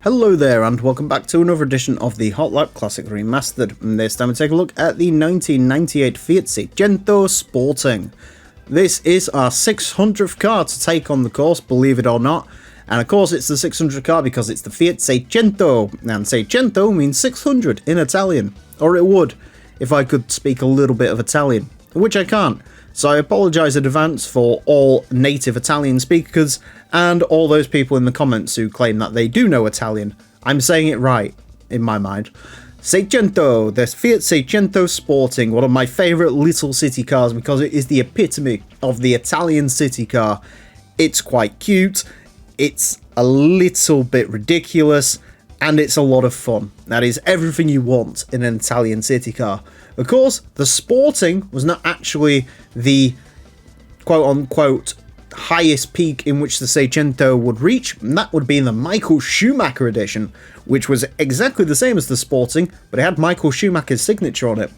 Hello there and welcome back to another edition of the Hot Lap Classic Remastered, and this time we take a look at the 1998 Fiat Seicento Sporting. This is our 600th car to take on the course, believe it or not, and of course it's the 600th car because it's the Fiat Seicento, and Seicento means 600 in Italian, or it would if I could speak a little bit of Italian, which I can't. So I apologise in advance for all native Italian speakers and all those people in the comments who claim that they do know Italian. I'm saying it right, in my mind. Seicento, the Fiat Seicento Sporting, one of my favourite little city cars because it is the epitome of the Italian city car. It's quite cute, it's a little bit ridiculous, and it's a lot of fun. That is everything you want in an Italian city car. Of course, the Sporting was not actually the quote-unquote highest peak in which the Seicento would reach, and that would be in the Michael Schumacher edition, which was exactly the same as the Sporting, but it had Michael Schumacher's signature on it,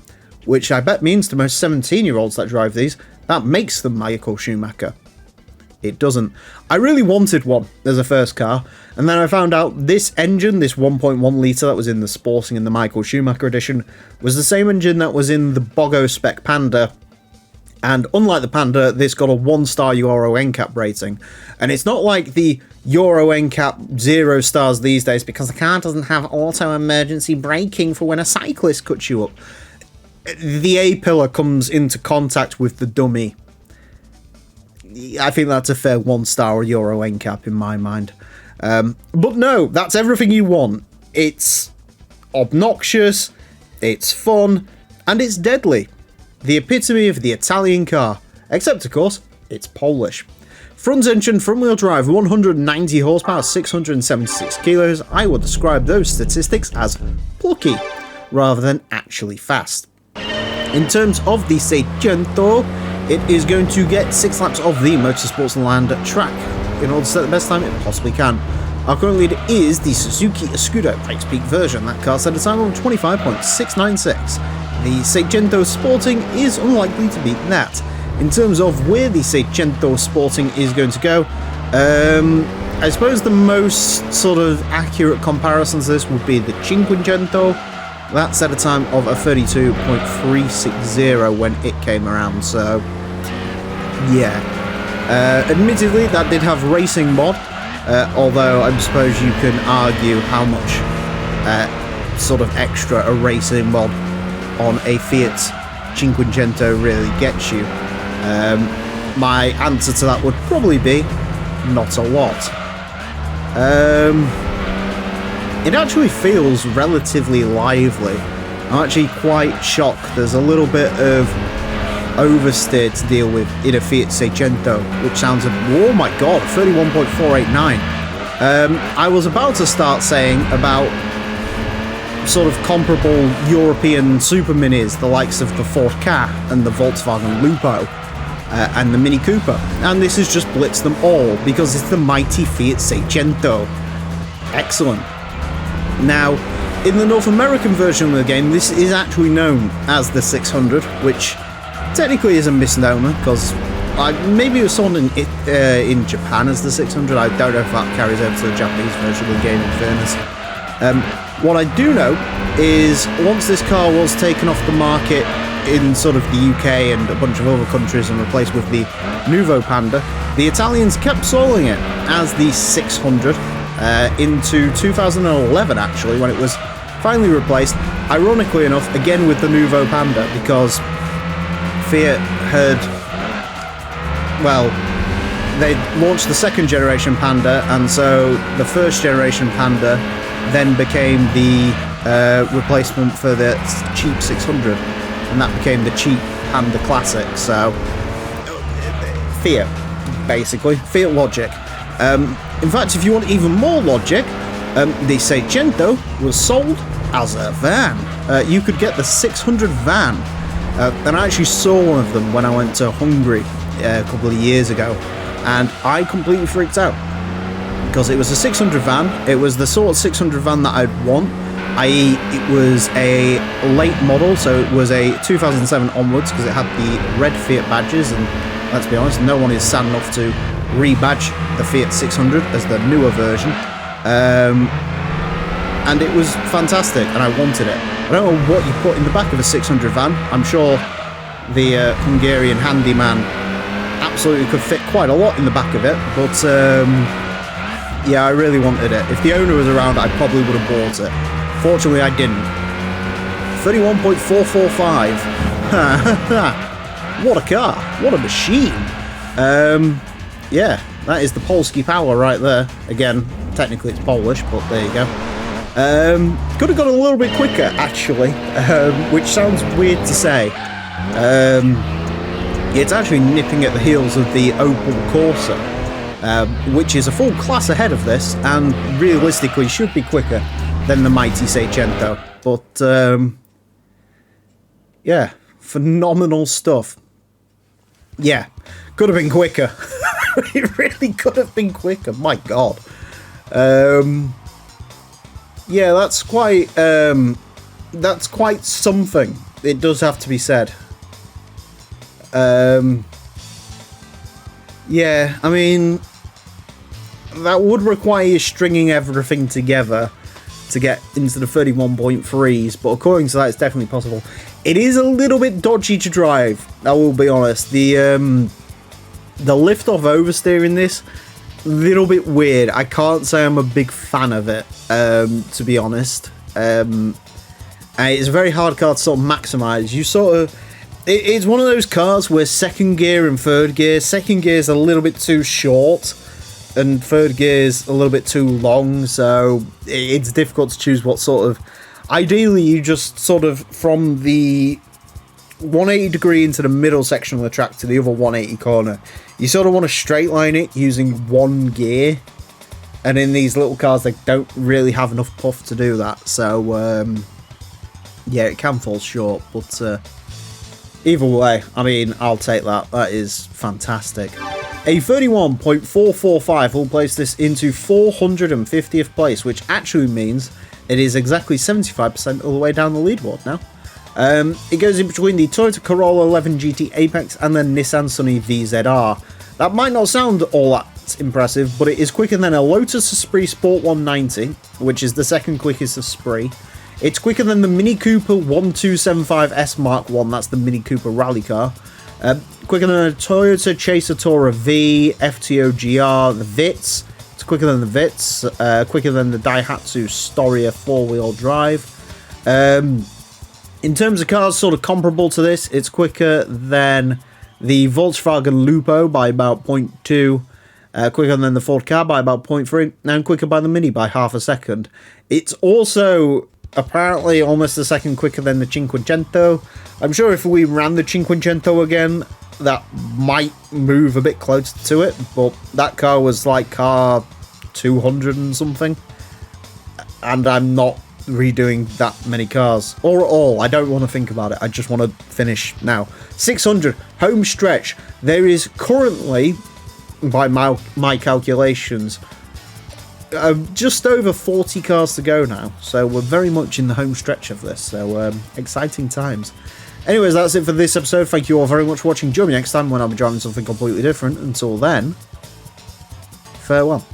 which I bet means to most 17-year-olds that drive these, that makes them Michael Schumacher. It doesn't. I really wanted one as a first car, and then I found out this engine, this 1.1 litre that was in the Sporting in the Michael Schumacher edition, was the same engine that was in the Bogo Spec Panda, and unlike the Panda, this got a 1-star Euro NCAP rating, and it's not like the Euro NCAP 0 stars these days because the car doesn't have auto emergency braking for when a cyclist cuts you up. The A-pillar comes into contact with the dummy. I think that's a fair 1-star Euro NCAP in my mind. But no, that's everything you want. It's obnoxious, it's fun, and it's deadly. The epitome of the Italian car. Except, of course, it's Polish. Front engine, front wheel drive, 190 horsepower, 676 kilos. I would describe those statistics as plucky, rather than actually fast. In terms of the Seicento, it is going to get 6 laps of the Motorsports Land track in order to set the best time it possibly can. Our current leader is the Suzuki Escudo Pikes Peak version. That car set a time of 25.696. The Seicento Sporting is unlikely to beat that. In terms of where the Seicento Sporting is going to go, I suppose the most sort of accurate comparison to this would be the Cinquecento. That set a time of a 32.360 when it came around, so yeah. Admittedly, that did have racing mod, although I suppose you can argue how much sort of extra a racing mod on a Fiat Cinquecento really gets you. My answer to that would probably be not a lot. It actually feels relatively lively. I'm actually quite shocked. There's a little bit of oversteer to deal with in a Fiat Seicento, which sounds oh my god, 31.489. I was about to start saying about sort of comparable European super minis, the likes of the Ford Ka and the Volkswagen Lupo and the Mini Cooper, and this has just blitzed them all because it's the mighty Fiat Seicento. Excellent. Now, in the North American version of the game, this is actually known as the 600, which technically is a misnomer, because maybe it was sold in Japan as the 600. I don't know if that carries over to the Japanese version of the game, in fairness. What I do know is, once this car was taken off the market in sort of the UK and a bunch of other countries and replaced with the Nuovo Panda, the Italians kept selling it as the 600, into 2011 actually, when it was finally replaced, ironically enough, again with the Nuovo Panda, because Fiat had, well, they launched the second generation Panda, and so the first generation Panda then became the replacement for the cheap 600, and that became the cheap Panda Classic. So Fiat, basically, Fiat logic. In fact, if you want even more logic, the Seicento was sold as a van. You could get the 600 van, and I actually saw one of them when I went to Hungary a couple of years ago, and I completely freaked out because it was a 600 van. It was the sort of 600 van that I'd want, i.e. it was a late model, so it was a 2007 onwards because it had the red Fiat badges, and let's be honest, no one is sad enough to rebadge the Fiat 600 as the newer version. and it was fantastic, and I wanted it. I don't know what you put in the back of a 600 van. I'm sure the Hungarian handyman absolutely could fit quite a lot in the back of it, but yeah, I really wanted it. If the owner was around, I probably would have bought it. Fortunately, I didn't. 31.445. What a car. What a machine. Yeah, that is the Polski power right there. Again, technically it's Polish, but there you go. Could have gone a little bit quicker, actually, which sounds weird to say. It's actually nipping at the heels of the Opel Corsa, which is a full class ahead of this, and realistically should be quicker than the mighty Seicento. But, yeah, phenomenal stuff. Yeah, could have been quicker. It really could have been quicker, my god. Yeah, that's quite something. It does have to be said. Yeah, I mean, that would require stringing everything together to get into the 31.3s, but according to that, it's definitely possible. It is a little bit dodgy to drive, I will be honest. The lift-off oversteer in this, a little bit weird. I can't say I'm a big fan of it, to be honest. It's a very hard car to sort of maximise. You sort of... It's one of those cars where second gear and third gear is a little bit too short, and third gear is a little bit too long, so it's difficult to choose what sort of... Ideally, you just sort of, from the 180 degree into the middle section of the track to the other 180 corner, you sort of want to straight line it using one gear, and in these little cars, they don't really have enough puff to do that, so, yeah, it can fall short, but... either way, I mean, I'll take that. That is fantastic. A 31.445 will place this into 450th place, which actually means it is exactly 75% of the way down the leaderboard now. It goes in between the Toyota Corolla 11 GT Apex and the Nissan Sunny VZR. That might not sound all that impressive, but it is quicker than a Lotus Esprit Sport 190, which is the second quickest Esprit. It's quicker than the Mini Cooper 1275S Mark 1, that's the Mini Cooper rally car. Quicker than a Toyota Chaser Tourer V, FTO GR, the Vitz. It's quicker than the Vitz. Quicker than the Daihatsu Storia 4-wheel drive. In terms of cars sort of comparable to this, it's quicker than the Volkswagen Lupo by about 0.2. Quicker than the Ford Ka by about 0.3. And quicker by the Mini by half a second. It's also... apparently almost a second quicker than the Cinquecento. I'm sure if we ran the Cinquecento again, that might move a bit closer to it, but that car was like car 200 and something, and I'm not redoing that many cars, or at all. I don't want to think about it. I just want to finish now. 600, home stretch. There is currently, by my calculations, just over 40 cars to go now, so we're very much in the home stretch of this, so exciting times. Anyways, that's it for this episode. Thank you all very much for watching. Join me next time when I'll be driving something completely different. Until then, farewell.